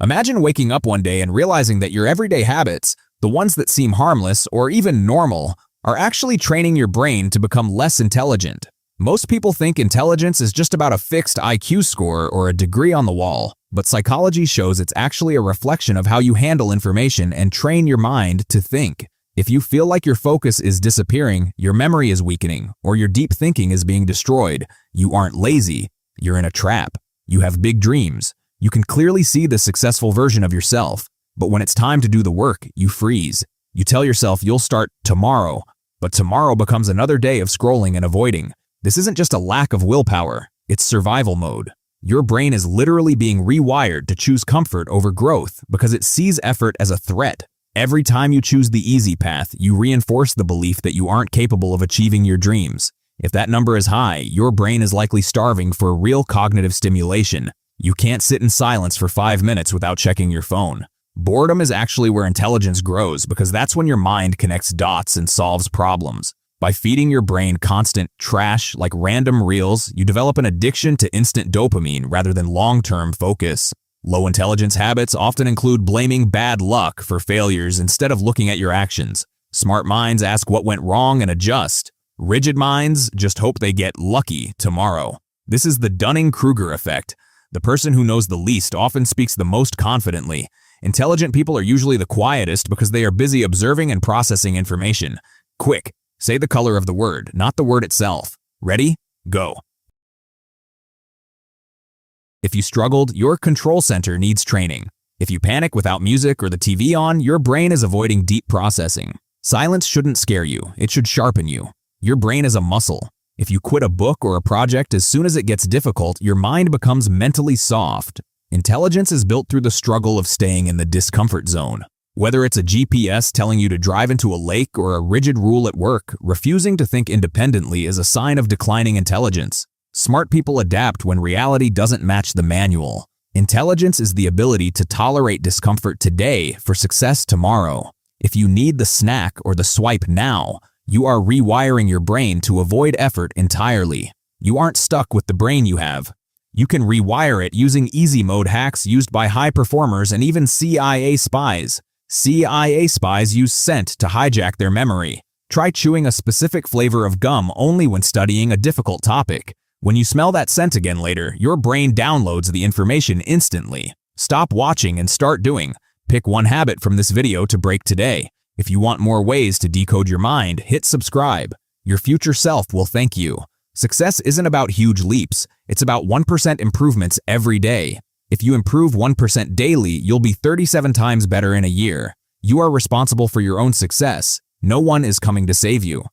Imagine waking up one day and realizing that your everyday habits, the ones that seem harmless or even normal, are actually training your brain to become less intelligent. Most people think intelligence is just about a fixed IQ score or a degree on the wall, but psychology shows it's actually a reflection of how you handle information and train your mind to think. If you feel like your focus is disappearing, your memory is weakening, or your deep thinking is being destroyed, you aren't lazy, you're in a trap. You have big dreams. You can clearly see the successful version of yourself, but when it's time to do the work, you freeze. You tell yourself you'll start tomorrow, but tomorrow becomes another day of scrolling and avoiding. This isn't just a lack of willpower, it's survival mode. Your brain is literally being rewired to choose comfort over growth because it sees effort as a threat. Every time you choose the easy path, you reinforce the belief that you aren't capable of achieving your dreams. If that number is high, your brain is likely starving for real cognitive stimulation. You can't sit in silence for 5 minutes without checking your phone. Boredom is actually where intelligence grows because that's when your mind connects dots and solves problems. By feeding your brain constant trash like random reels, you develop an addiction to instant dopamine rather than long-term focus. Low intelligence habits often include blaming bad luck for failures instead of looking at your actions. Smart minds ask what went wrong and adjust. Rigid minds just hope they get lucky tomorrow. This is the Dunning-Kruger effect. The person who knows the least often speaks the most confidently. Intelligent people are usually the quietest because they are busy observing and processing information. Quick, say the color of the word, not the word itself. Ready? Go. If you struggled, your control center needs training. If you panic without music or the TV on, your brain is avoiding deep processing. Silence shouldn't scare you, it should sharpen you. Your brain is a muscle. If you quit a book or a project as soon as it gets difficult, your mind becomes mentally soft. Intelligence is built through the struggle of staying in the discomfort zone. Whether it's a GPS telling you to drive into a lake or a rigid rule at work, refusing to think independently is a sign of declining intelligence. Smart people adapt when reality doesn't match the manual. Intelligence is the ability to tolerate discomfort today for success tomorrow. If you need the snack or the swipe now, you are rewiring your brain to avoid effort entirely. You aren't stuck with the brain you have. You can rewire it using easy mode hacks used by high performers and even CIA spies. CIA spies use scent to hijack their memory. Try chewing a specific flavor of gum only when studying a difficult topic. When you smell that scent again later, your brain downloads the information instantly. Stop watching and start doing. Pick one habit from this video to break today. If you want more ways to decode your mind, hit subscribe. Your future self will thank you. Success isn't about huge leaps. It's about 1% improvements every day. If you improve 1% daily, you'll be 37 times better in a year. You are responsible for your own success. No one is coming to save you.